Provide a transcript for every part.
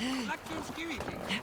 Lakkauski viikinki.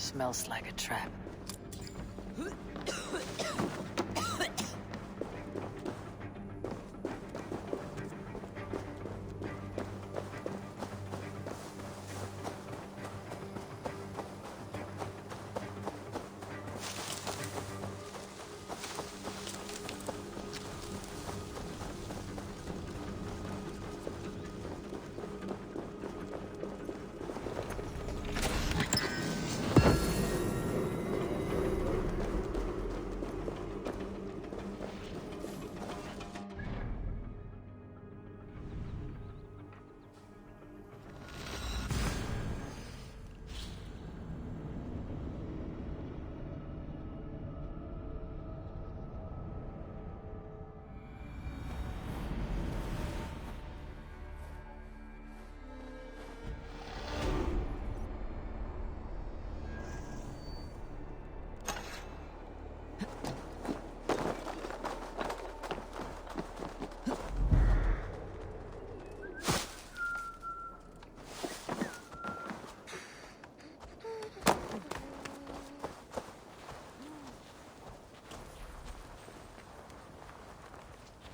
Smells like a trap.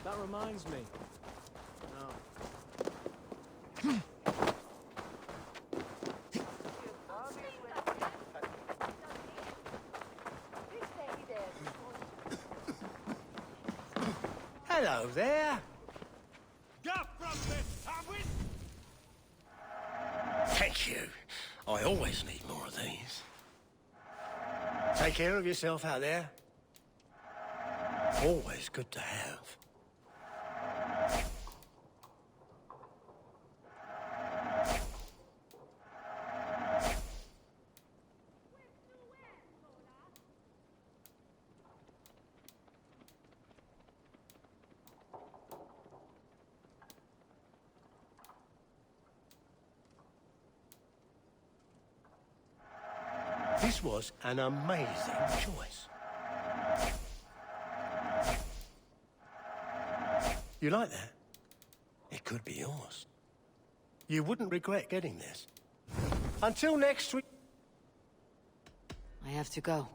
That reminds me. No. Hello there. Get from this sandwich! Thank you. I always need more of these. Take care of yourself out there. Always good to have. This was an amazing choice. You like that? It could be yours. You wouldn't regret getting this. Until next week. I have to go.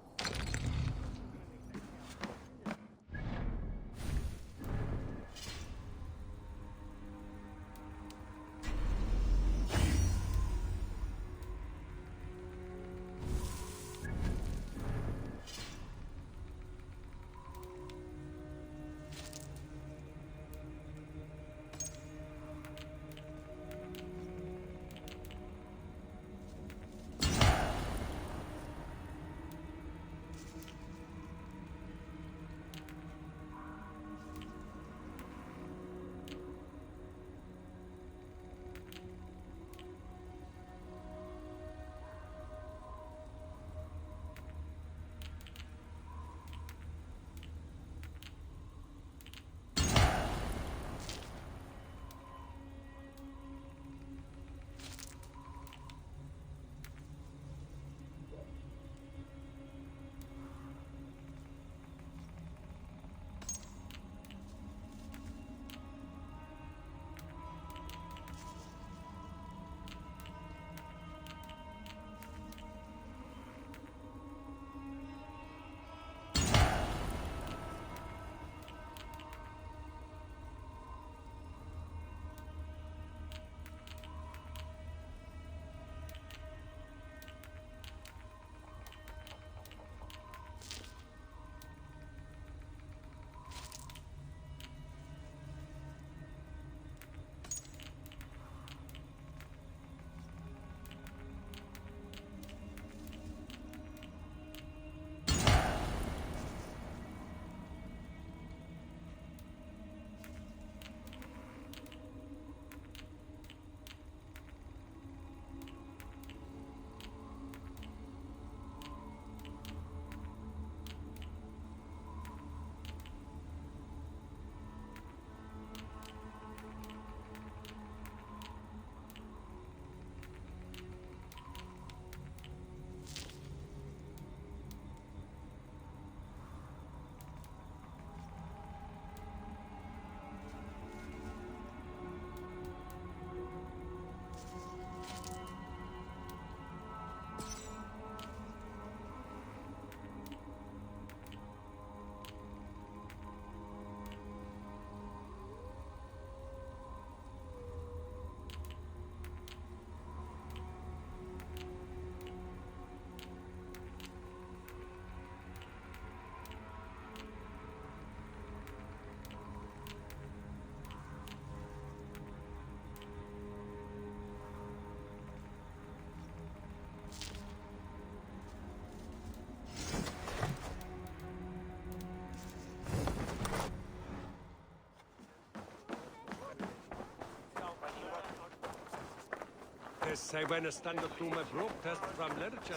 Say when I stand up to my broke test from literature.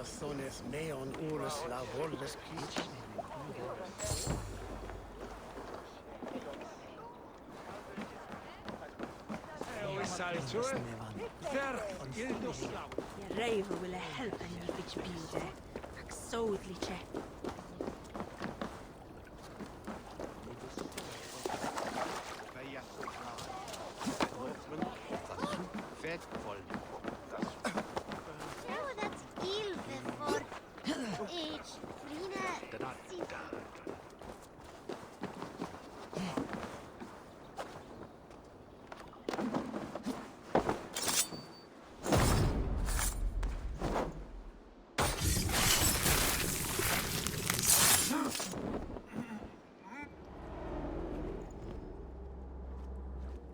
Sones neon urus la voldes kic. Ja reivu ville helpa niivits bilde. Ak soudliche.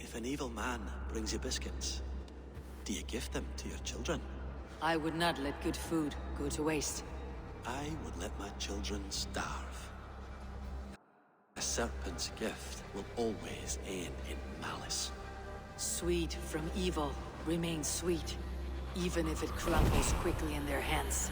If an evil man brings you biscuits, do you give them to your children? I would not let good food go to waste. I would let my children starve. A serpent's gift will always end in malice. Sweet from evil remains sweet, even if it crumbles quickly in their hands.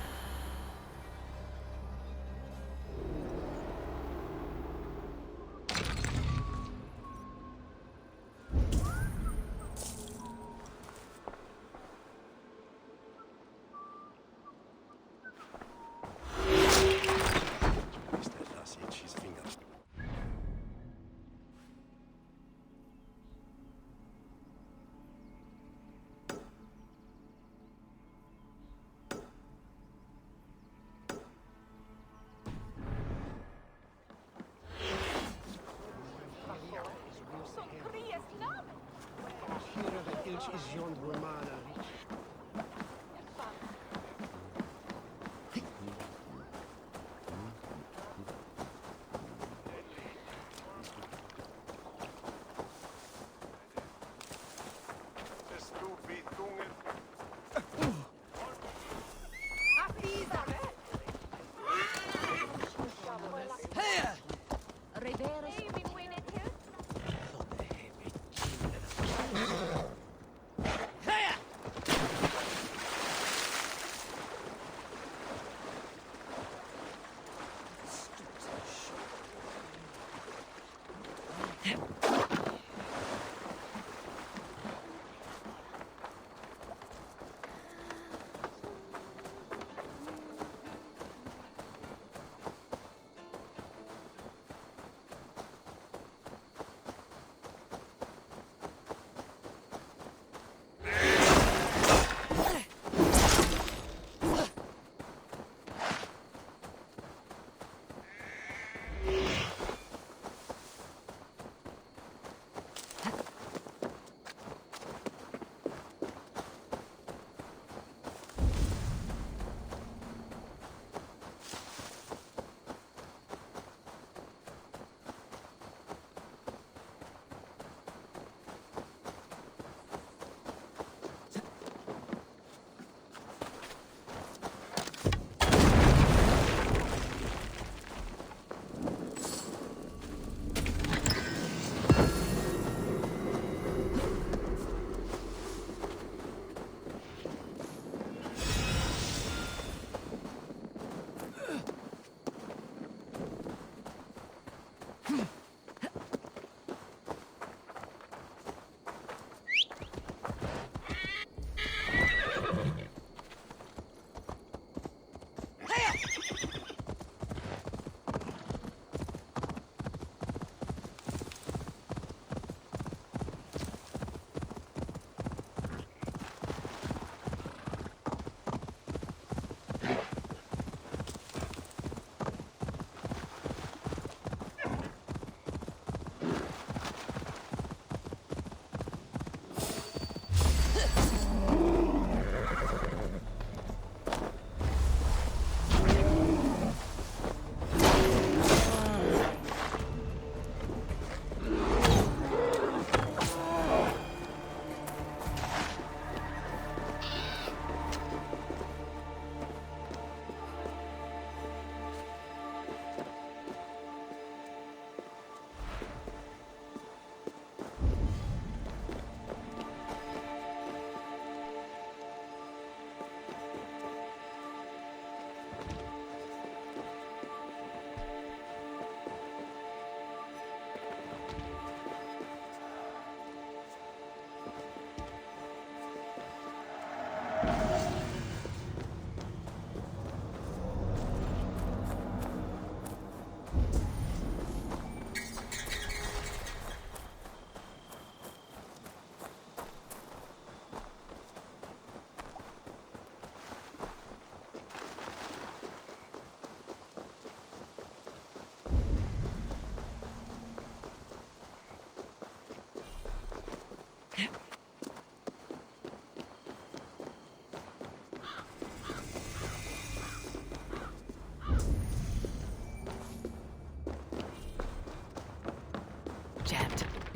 Is John Romana.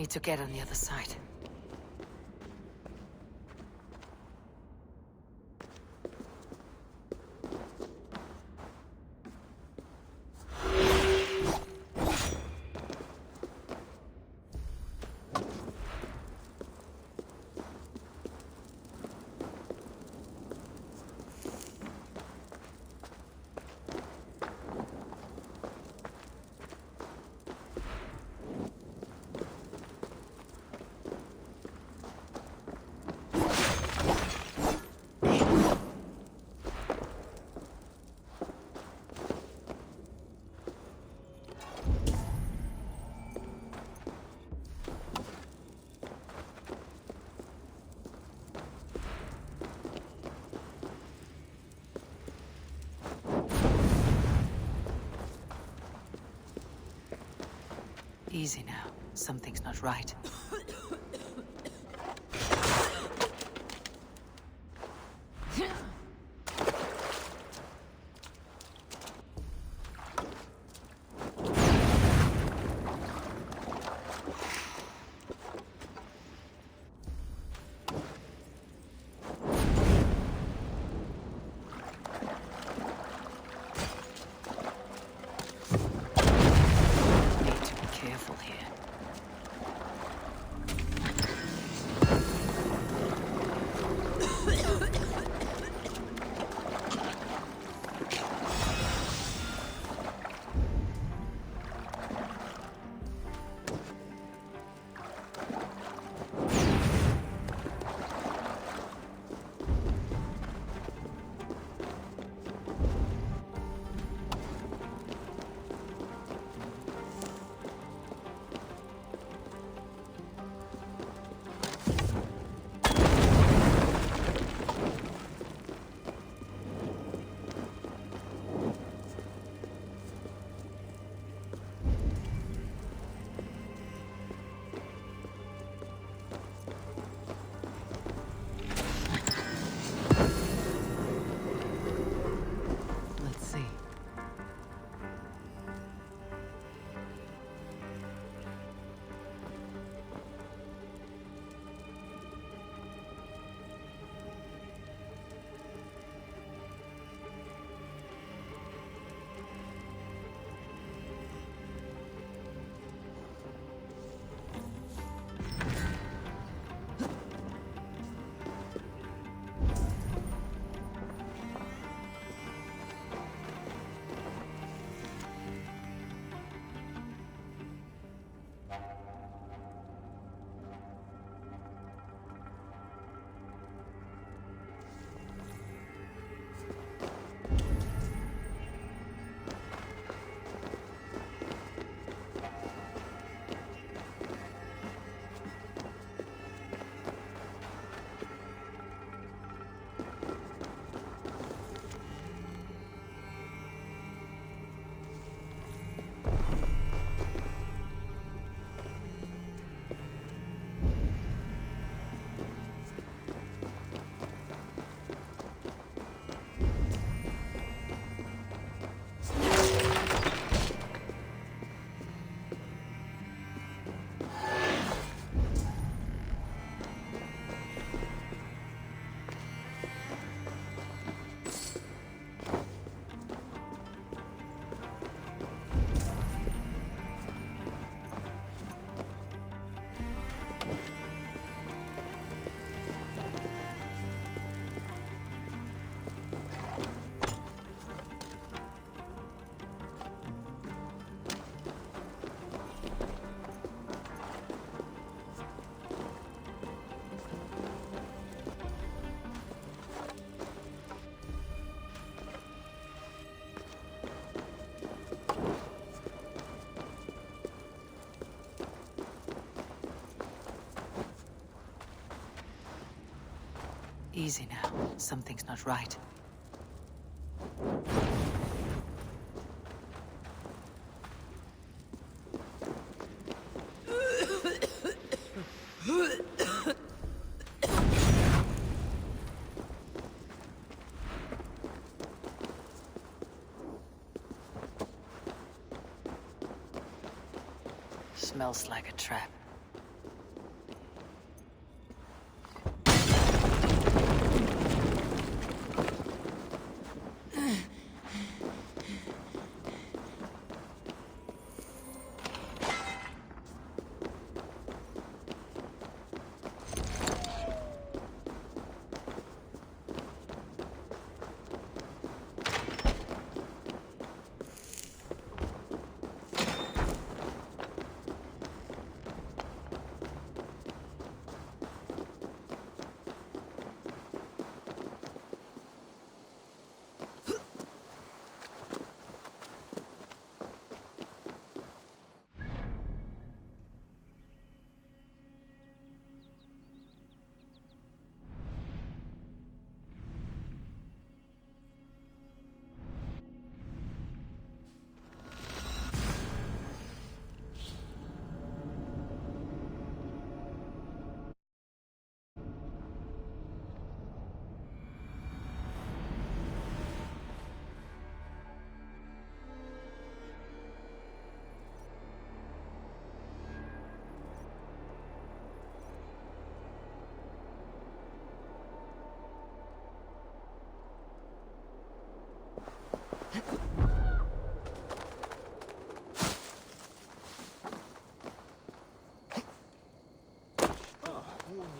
Need to get on the other side. Easy now. Something's not right. Need to be careful here. Let's see. Easy now. Something's not right. Smells like a trap.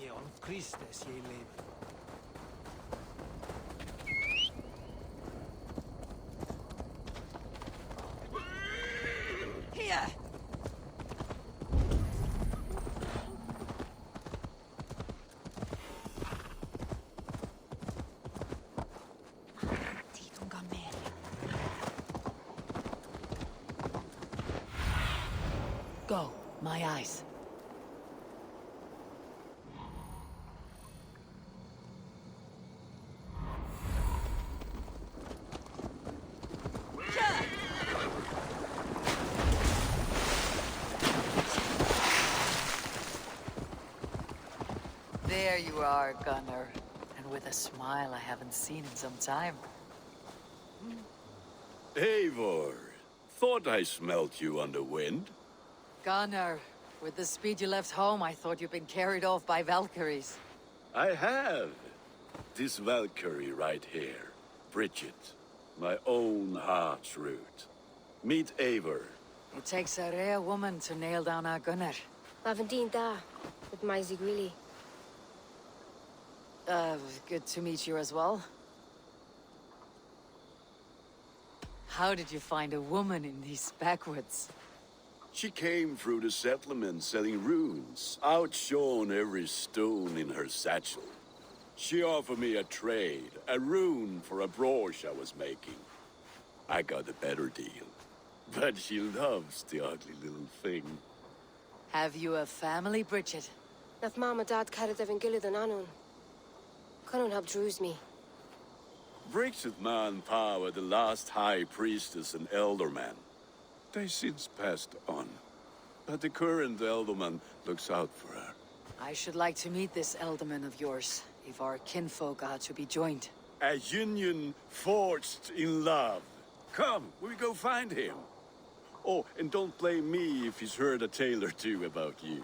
je on Christus je leven. Here! Tidon gamel. Go, my eyes. There you are, Gunnar. And with a smile I haven't seen in some time. Eivor, thought I smelt you on the wind. Gunnar, with the speed you left home, I thought you'd been carried off by Valkyries. I have. This Valkyrie right here, Bridget, my own heart's root. Meet Eivor. It takes a rare woman to nail down our Gunnar. Lavendine da, with my Zigwili. Good to meet you as well. How did you find a woman in these backwoods? She came through the settlement selling runes, outshone every stone in her satchel. She offered me a trade, a rune for a brooch I was making. I got a better deal. But she loves the ugly little thing. Have you a family, Bridget? Nath mama dad carried Evan Gillid and Anun. Cannon have drews me. Bridget man power the last high priestess and elderman. They since passed on. But the current elderman looks out for her. I should like to meet this elderman of yours, if our kinfolk are to be joined. A union forged in love. Come, we'll go find him. Oh, and don't blame me if he's heard a tale or two about you.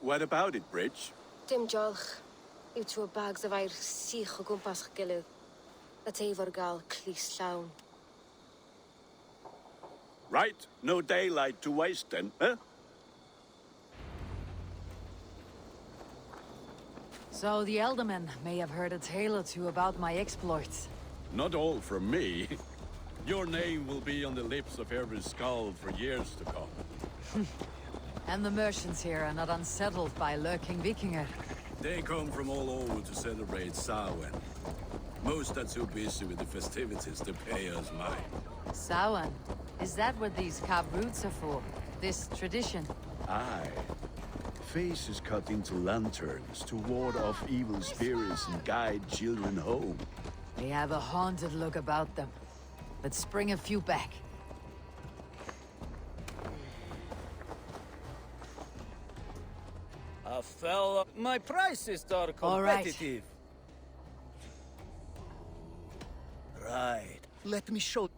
What about it, Bridge? Dim jolch. You two bags of air sich o gwmpas gilydd. A teifr gal clis llawn. Right, no daylight to waste then, huh? So the elderman may have heard a tale or two about my exploits. Not all from me. Your name will be on the lips of every skull for years to come. And the merchants here are not unsettled by lurking Vikinger. They come from all over to celebrate Samhain. Most are too busy with the festivities to pay us mind. Samhain? Is that what these carved roots are for? This tradition? Aye. Faces cut into lanterns to ward off evil spirits and guide children home. They have a haunted look about them. Let's bring a few back. A fella, my prices are All right. competitive. Right. Let me show.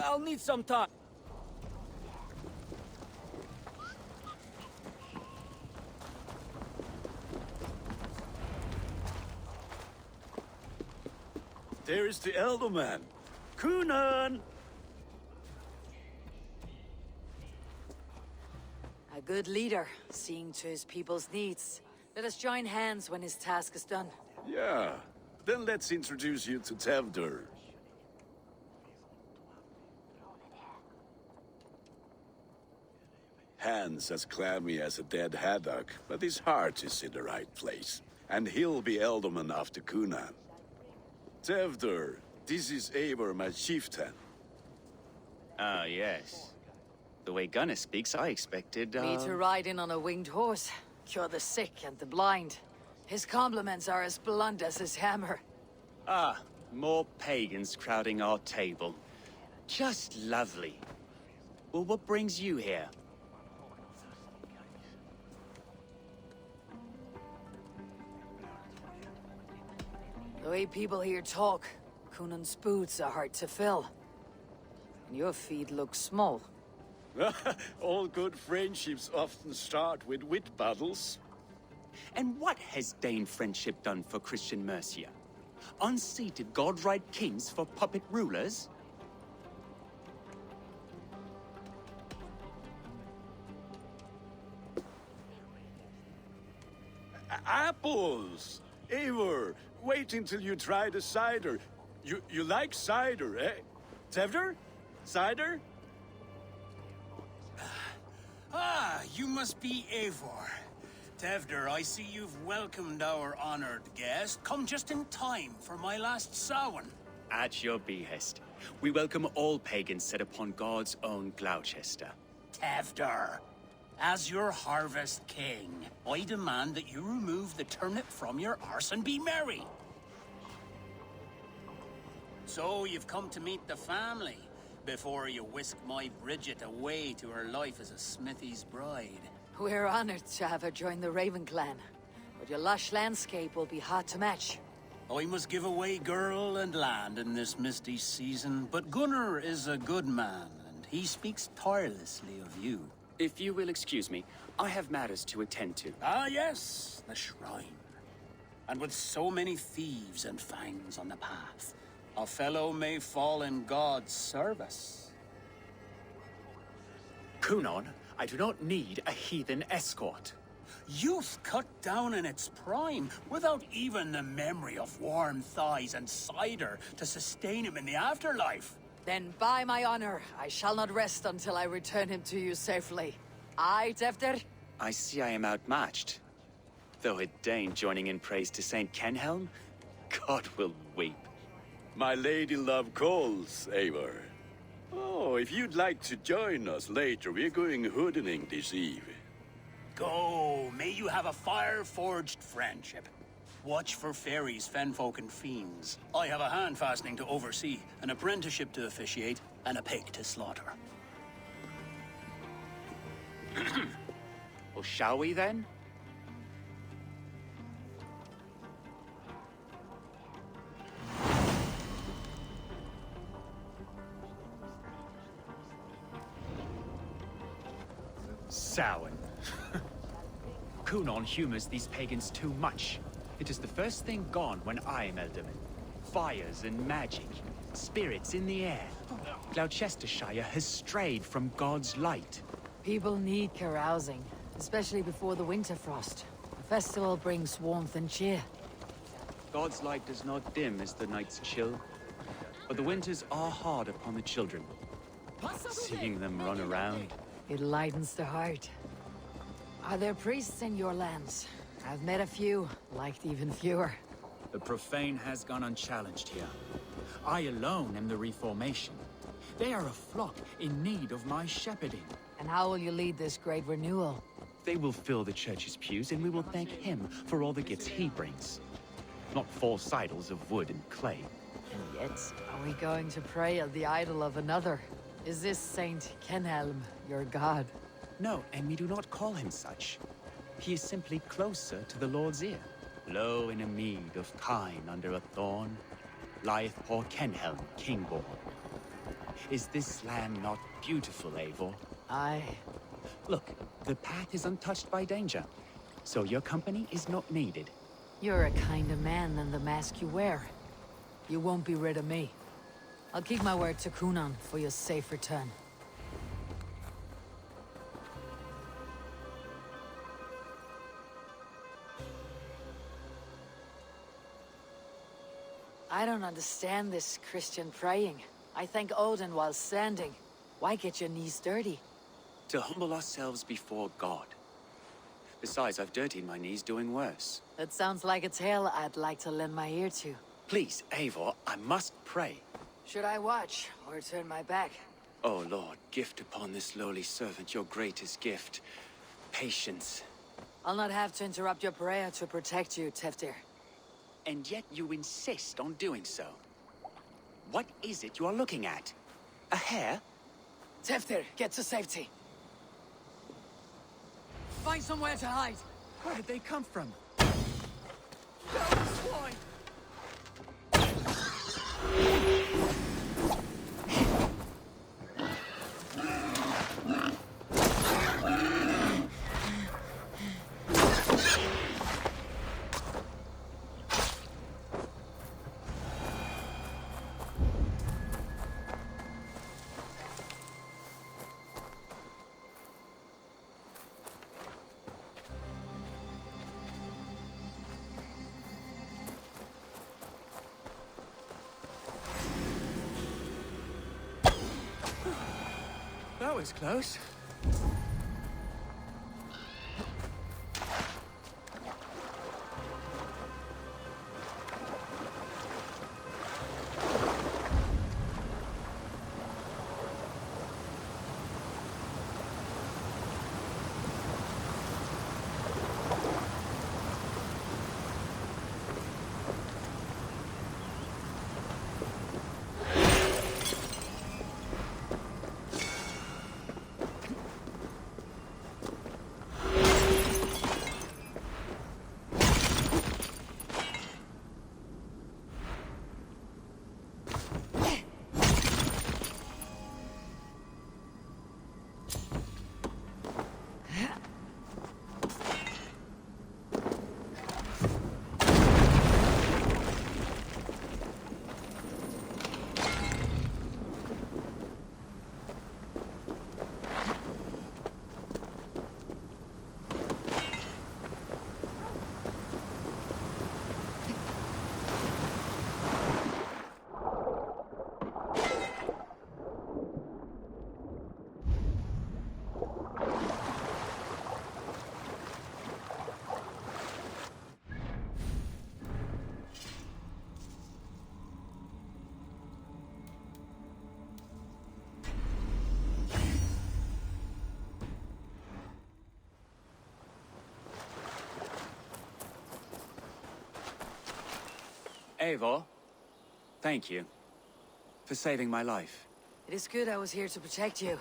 I'll need some time. There is the Elderman. Kunan! A good leader, seeing to his people's needs. Let us join hands when his task is done. Yeah. Then let's introduce you to Tevdur. Hands as clammy as a dead haddock, but his heart is in the right place. And he'll be Elderman after Kunan. Tevdur, this is Eivor, my chieftain. Ah, yes. The way Gunnar speaks, I expected, Me to ride in on a winged horse, cure the sick and the blind. His compliments are as blunt as his hammer. Ah, more pagans crowding our table. Just lovely. Well, what brings you here? The way people here talk, Cunan's boots are hard to fill. And your feet look small. All good friendships often start with wit battles. And what has Dane friendship done for Christian Mercia? Unseated godright kings for puppet rulers? Apples! Eivor, wait until you try the cider. You like cider, eh? Tevder? Cider? Ah, you must be Eivor. Tevder, I see you've welcomed our honored guest. Come just in time for my last Samhain. At your behest. We welcome all pagans set upon God's own Gloucester. Tevder, as your harvest king, I demand that you remove the turnip from your arse and be merry. So you've come to meet the family before you whisk my Bridget away to her life as a smithy's bride. We're honored to have her join the Raven clan, but your lush landscape will be hard to match. I must give away girl and land in this misty season, but Gunnar is a good man, and he speaks tirelessly of you. If you will excuse me, I have matters to attend to. Ah, yes, the shrine. And with so many thieves and fangs on the path, a fellow may fall in God's service. Cunon, I do not need a heathen escort. Youth cut down in its prime, without even the memory of warm thighs and cider to sustain him in the afterlife. Then by my honor, I shall not rest until I return him to you safely. Aye, Tefter? I see I am outmatched. Though a Dane joining in praise to Saint Kenhelm, God will weep. My lady love calls, Eivor. Oh, if you'd like to join us later, we're going hoodening this eve. Go, may you have a fire-forged friendship. Watch for fairies, fenfolk, and fiends. I have a hand fastening to oversee, an apprenticeship to officiate, and a pig to slaughter. Well, shall we then? Samhain. Cunon humors these pagans too much. It is the first thing gone when I am Elderman. Fires and magic, spirits in the air. Gloucestershire has strayed from God's light. People need carousing, especially before the winter frost. The festival brings warmth and cheer. God's light does not dim as the nights chill, but the winters are hard upon the children. Seeing them run around. It lightens the heart. Are there priests in your lands? I've met a few, liked even fewer. The profane has gone unchallenged here. I alone am the Reformation. They are a flock in need of my shepherding. And how will you lead this great renewal? They will fill the church's pews, and we will thank him for all the gifts he brings. Not false idols of wood and clay. And yet, are we going to pray at the idol of another? Is this Saint Kenhelm your god? No, and we do not call him such. He is simply closer to the Lord's ear. Low in a mead of kine under a thorn, lieth poor Kenhelm, king-born. Is this land not beautiful, Eivor? Aye. Look, the path is untouched by danger, so your company is not needed. You're a kinder man than the mask you wear. You won't be rid of me. I'll keep my word to Cunon for your safe return. I don't understand this Christian praying. I thank Odin while standing. Why get your knees dirty? To humble ourselves before God. Besides, I've dirtied my knees doing worse. That sounds like a tale I'd like to lend my ear to. Please, Eivor, I must pray. Should I watch, or turn my back? Oh Lord, gift upon this lowly servant your greatest gift. Patience. I'll not have to interrupt your prayer to protect you, Teftir. And yet you insist on doing so. What is it you are looking at? A hare? Teftir, get to safety. Find somewhere to hide. Where did they come from? Swine! That was close. Eivor, thank you for saving my life. It is good I was here to protect you.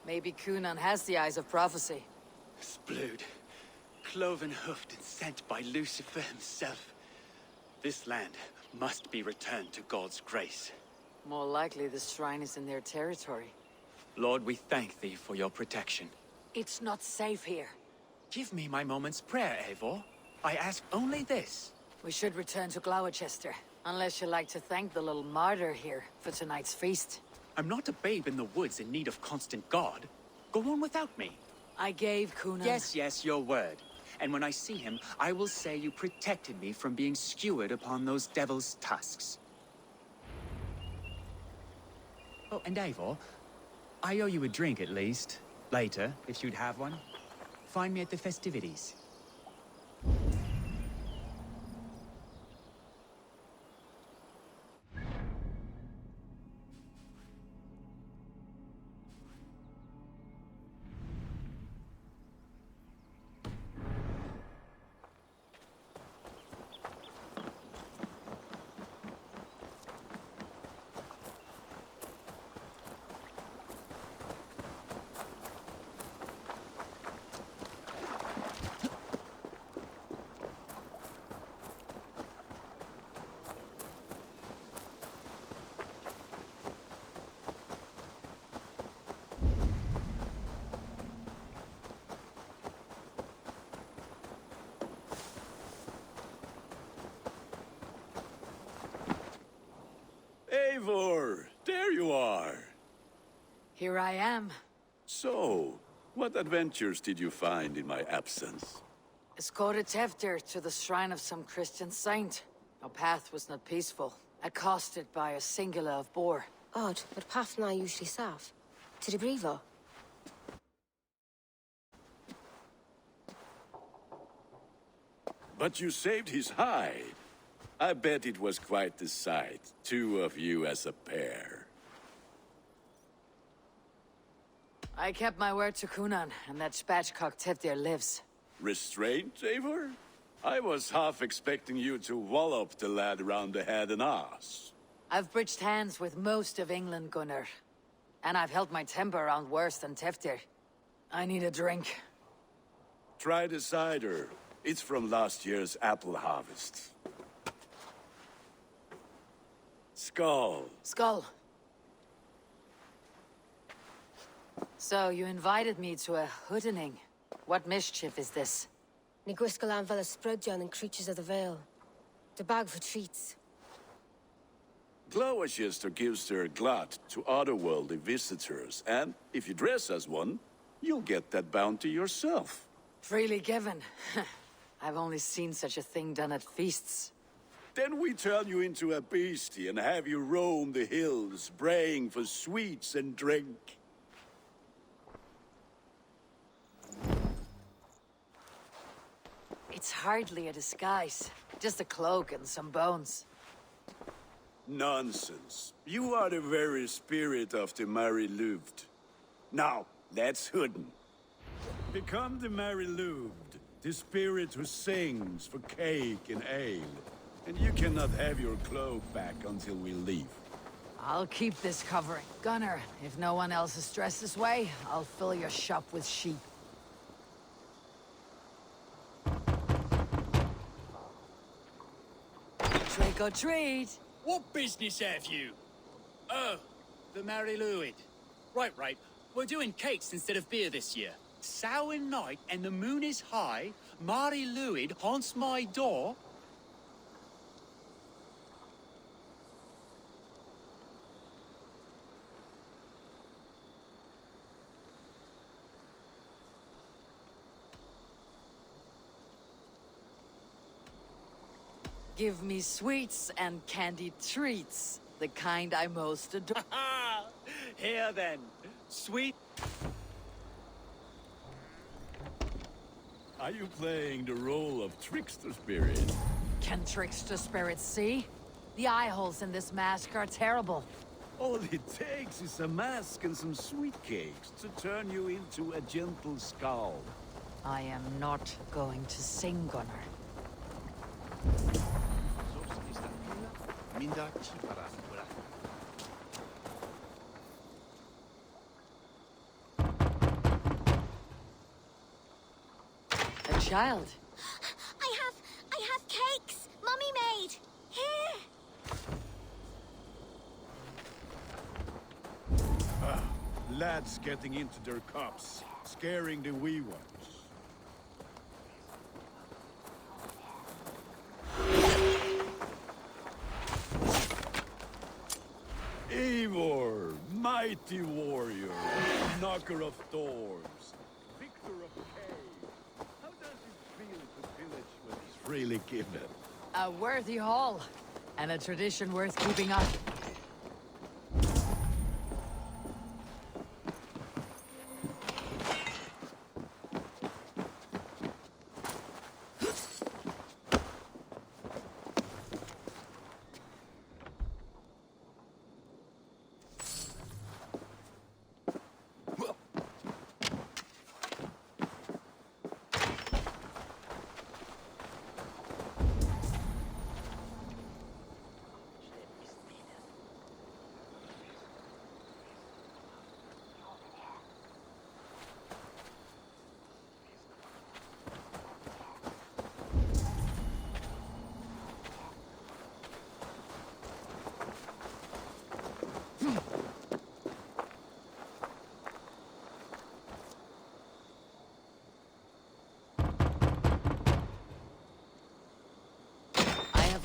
Maybe Kunan has the eyes of prophecy. Splood, cloven-hoofed and sent by Lucifer himself. This land must be returned to God's grace. More likely the shrine is in their territory. Lord, we thank thee for your protection. It's not safe here. Give me my moment's prayer, Eivor. I ask only this. We should return to Gloucester, unless you like to thank the little martyr here for tonight's feast. I'm not a babe in the woods in need of constant guard. Go on without me. I gave Kunan... Yes, your word. And when I see him, I will say you protected me from being skewered upon those devil's tusks. Oh, and Eivor, I owe you a drink at least. Later, if you'd have one. Find me at the festivities. Eivor, there you are. Here I am. So, what adventures did you find in my absence? Escorted Teftir to the shrine of some Christian saint. Our path was not peaceful, accosted by a singular of boar. Odd, but Pathna usually sav. To the Brevo. But you saved his hide. I bet it was quite the sight, two of you as a pair. I kept my word to Kunan, and that spatchcock Teftir lives. Restraint, Eivor? I was half expecting you to wallop the lad around the head and ass. I've bridged hands with most of England, Gunnar. And I've held my temper around worse than Teftir. I need a drink. Try the cider. It's from last year's apple harvest. Skull. Skull. So, you invited me to a hoodening. What mischief is this? Ní gwisgo an fel ysbrydion and creatures of the Vale. The bag for treats. Gloucester gives their glut to otherworldly visitors, and if you dress as one, you'll get that bounty yourself. Freely given. I've only seen such a thing done at feasts. Then we turn you into a beastie and have you roam the hills, braying for sweets and drink. It's hardly a disguise. Just a cloak and some bones. Nonsense. You are the very spirit of the Mary Louved. Now, let's hooden. Become the Mary Louved, the spirit who sings for cake and ale. And you cannot have your cloak back until we leave. I'll keep this covering. Gunnar, if no one else is dressed this way, I'll fill your shop with sheep. Trick or treat! What business have you? Oh, the Mary Louid. Right. We're doing cakes instead of beer this year. Samhain night and the moon is high. Mary Louid haunts my door. Give me sweets and candied treats. The kind I most adore. Here then, sweet. Are you playing the role of trickster spirit? Can trickster spirits see? The eye holes in this mask are terrible. All it takes is a mask and some sweet cakes to turn you into a gentle skull. I am not going to sing, Gunnar. A child. I have cakes. Mummy made. Here. Lads getting into their cups, scaring the wee ones. Eivor, mighty warrior, knocker of doors, victor of cave. How does it feel to pillage what is freely given? A worthy haul, and a tradition worth keeping up.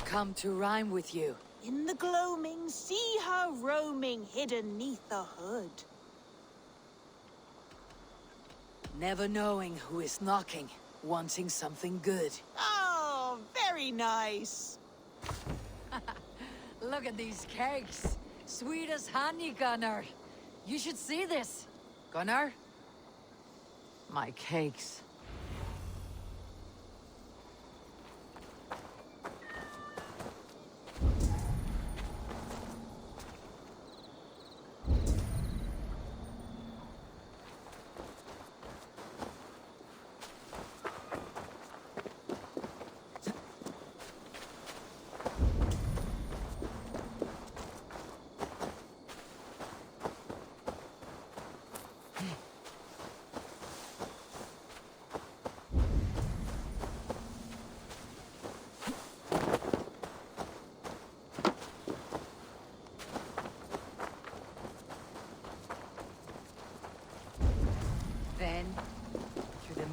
Come to rhyme with you. In the gloaming, see her roaming, hidden neath the hood. Never knowing who is knocking, wanting something good. Oh, very nice. Look at these cakes. Sweet as honey, Gunnar. You should see this. Gunnar? My cakes.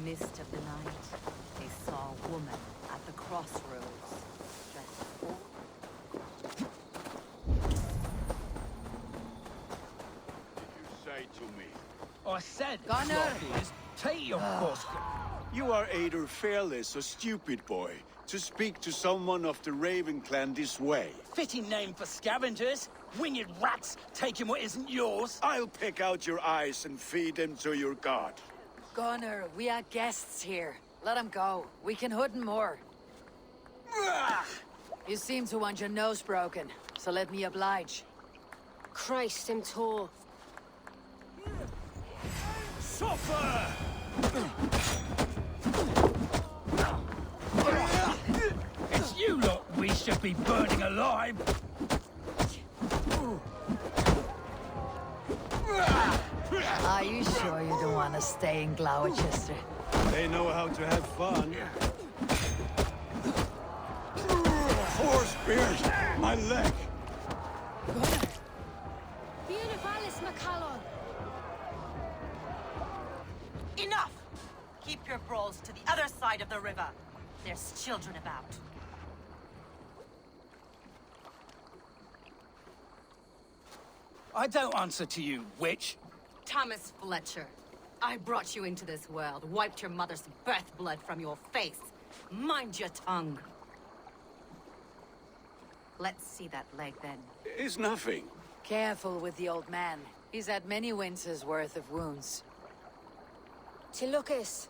mist of the night, they saw a woman at the crossroads, dressed all Say to me. I said, Gunnar! Lockies, take your basket. You are either fearless or stupid, boy, to speak to someone of the Raven clan this way. Fitting name for scavengers. Winged rats taking what isn't yours. I'll pick out your eyes and feed them to your god. Gunnar, we are guests here. Let him go. We can hood him more. You seem to want your nose broken, so let me oblige. Christ, him tall. Suffer! It's you lot we should be burning alive. Are you sure you don't want to stay in Gloucester? They know how to have fun. Four spears! My leg! Beautifalis Macallon. Enough! Keep your brawls to the other side of the river. There's children about. I don't answer to you, witch. Thomas Fletcher, I brought you into this world, wiped your mother's birth blood from your face. Mind your tongue. Let's see that leg then. It's nothing. Careful with the old man. He's had many winters' worth of wounds. Tilukis.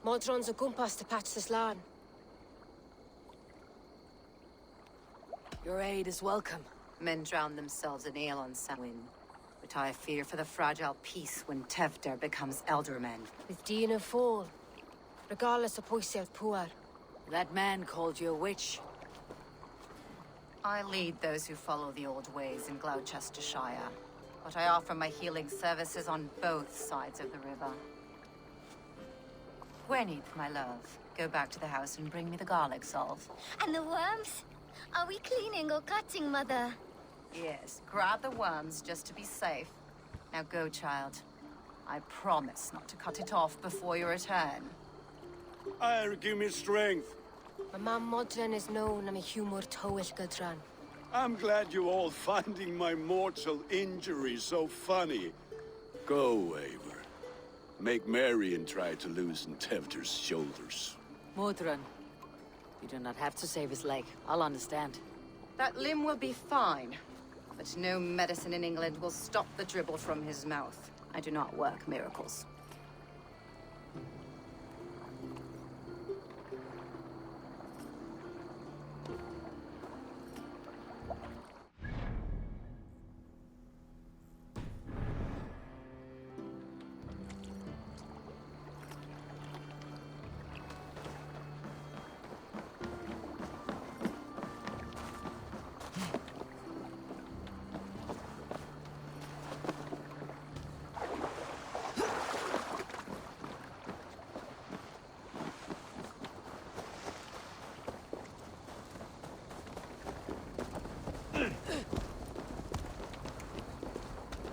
Modron's a gumpas to patch this land. Your aid is welcome. Men drown themselves in ale on Samhain. But I fear for the fragile peace when Tevder becomes eldermen. With Dina fall. Regardless of Poisiel Puar. That man called you a witch. I lead those who follow the old ways in Gloucestershire. But I offer my healing services on both sides of the river. Gweneth, my love, go back to the house and bring me the garlic salve. And the worms? Are we cleaning or cutting, Mother? Yes, grab the worms just to be safe. Now go, child. I promise not to cut it off before you return. Give me strength. My mam Modron is known I'm a humor towish gadran. I'm glad you all finding my mortal injury so funny. Go, Eivor. Make merry and try to loosen Tevder's shoulders. Modron, you do not have to save his leg. I'll understand. That limb will be fine. But no medicine in England will stop the dribble from his mouth. I do not work miracles.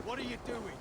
What are you doing?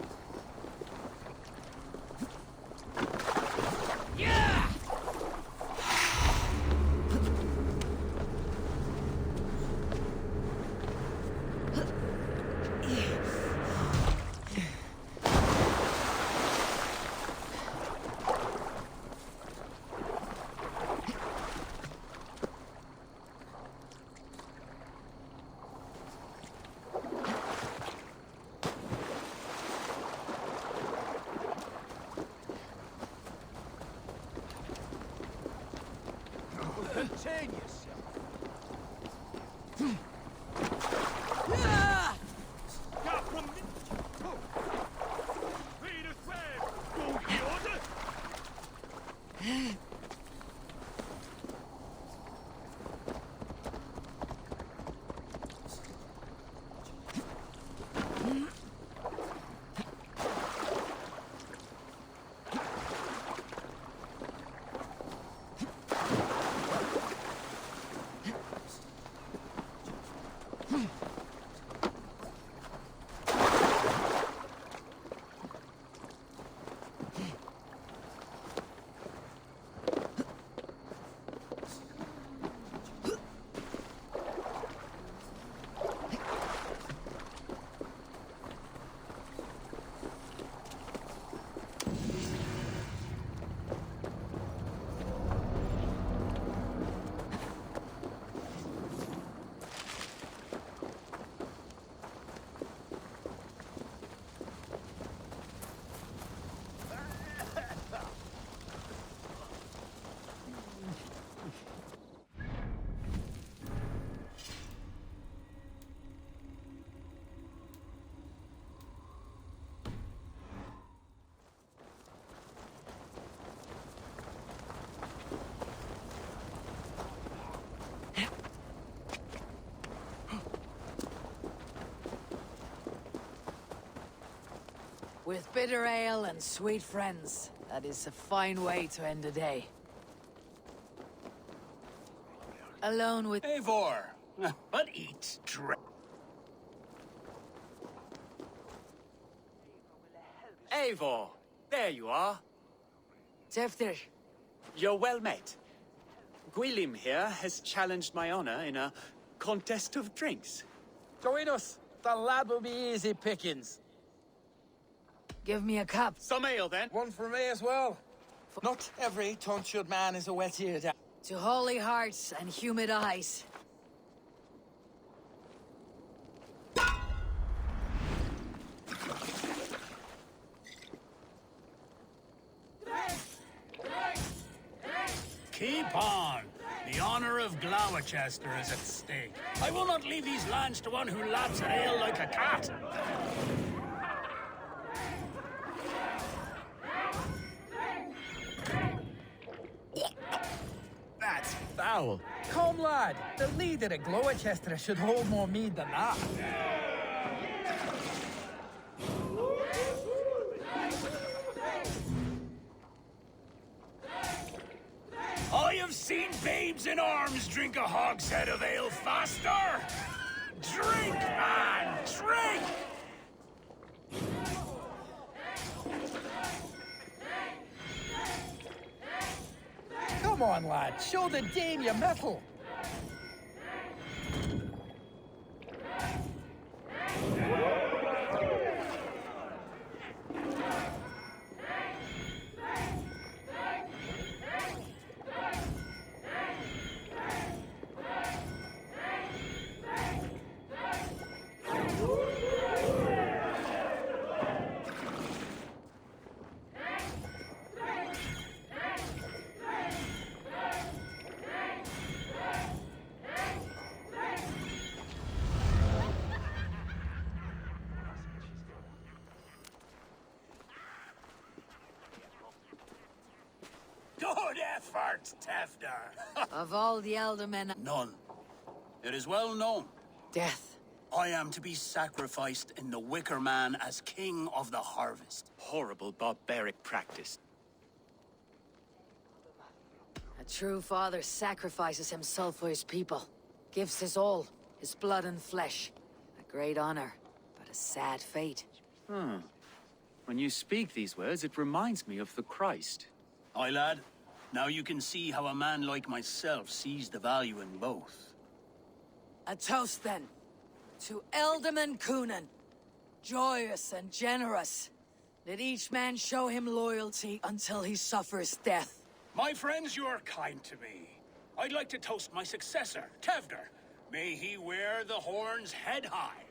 With bitter ale and sweet friends. That is a fine way to end a day. Alone with... Eivor, but eat, drink. Eivor, there you are. Tefter. You're well met. Gwilym here has challenged my honor in a contest of drinks. Join us. The lad will be easy pickings. Give me a cup. Some ale, then. One for me as well. Not every tonsured man is a wet-eared. To holy hearts and humid eyes. Keep on. The honor of Gloucester is at stake. I will not leave these lands to one who laps at ale like a cat. That's foul. Come, lad. The leader of Gloucester should hold more mead than that. I have seen babes in arms drink a hogshead of ale faster! Drink, man! Drink! Come on, lad. Show the dame your mettle. Good effort, Tefter. Of all the Eldermen... None. It is well known. Death. I am to be sacrificed in the Wicker Man as king of the harvest. Horrible barbaric practice. A true father sacrifices himself for his people. Gives his all, his blood and flesh. A great honor, but a sad fate. When you speak these words, it reminds me of the Christ. Aye, lad. Now you can see how a man like myself sees the value in both. A toast, then. To Elderman Coonan. Joyous and generous. Let each man show him loyalty until he suffers death. My friends, you are kind to me. I'd like to toast my successor, Tevder. May he wear the horns head high.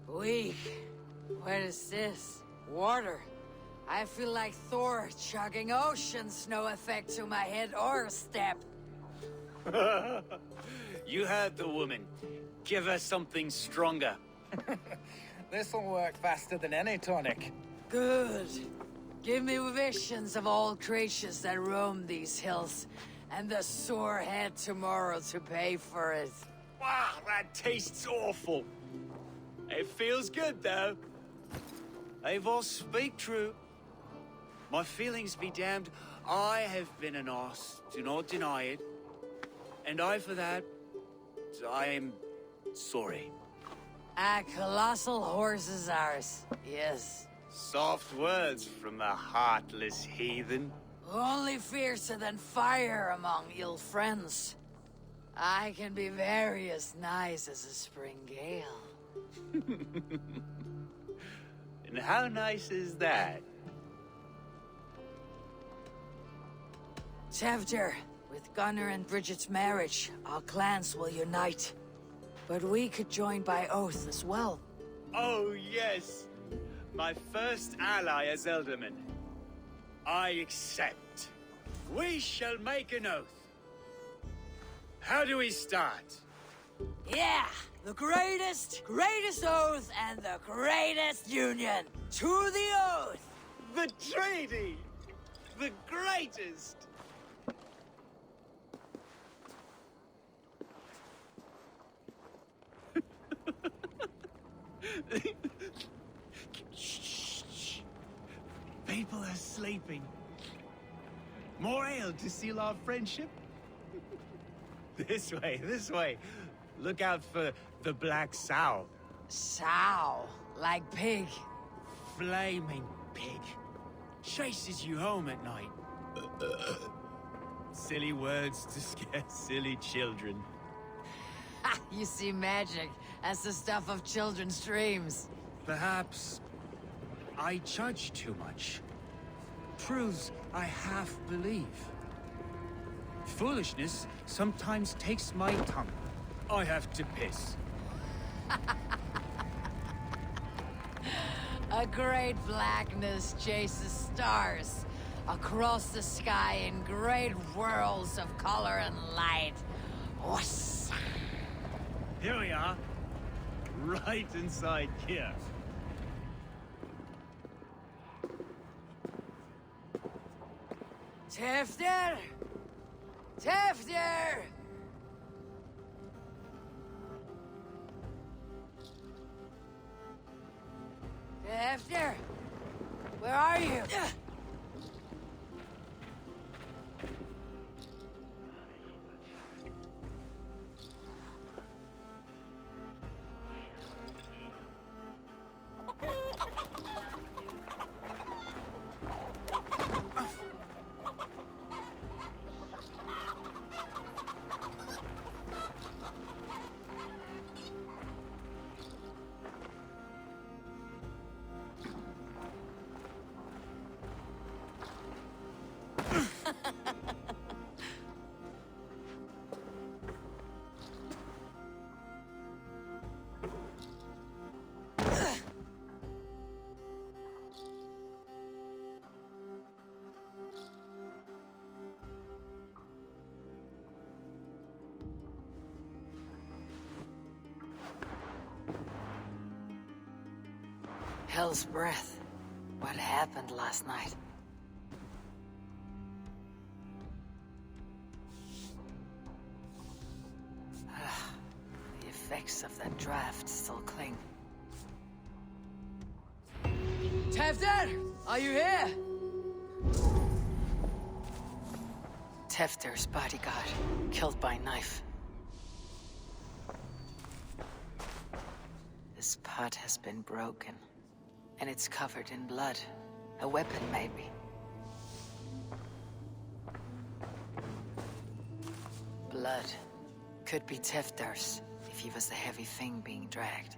Weak. What is this? Water. I feel like Thor chugging ocean snow effect to my head or step. You heard the woman. Give her something stronger. This'll work faster than any tonic. Good. Give me visions of all creatures that roam these hills, and the sore head tomorrow to pay for it. Wow, that tastes awful. It feels good, though. Eivor, speak true. My feelings be damned. I have been an arse, do not deny it. And I, for that, I am sorry. A colossal horse is ours, yes. Soft words from a heartless heathen. Only fiercer than fire among ill friends. I can be very as nice as a spring gale. And how nice is that? Tevder, with Gunnar and Bridget's marriage, our clans will unite. But we could join by oath as well. Oh, yes. My first ally as Elderman. I accept. We shall make an oath. How do we start? Yeah, the greatest oath, and the greatest union. To the oath! The treaty! The greatest! Shh. People are sleeping. More ale to seal our friendship? This way. Look out for the black sow. Sow, like pig. Flaming pig. Chases you home at night. Silly words to scare silly children. Ha! You see magic. That's the stuff of children's dreams. Perhaps I judge too much. Truths I half believe. Foolishness sometimes takes my tongue. I have to piss. A great blackness chases stars across the sky in great whirls of color and light. Whoosh. Here we are. Right inside here. Tifter! Tifter! Tifter! Where are you? Hell's breath. What happened last night? The effects of that draft still cling. Tefter! Are you here? Tefter's bodyguard, killed by knife. This pot has been broken, and it's covered in blood. A weapon, maybe. Blood. Could be Tefter's, if he was the heavy thing being dragged.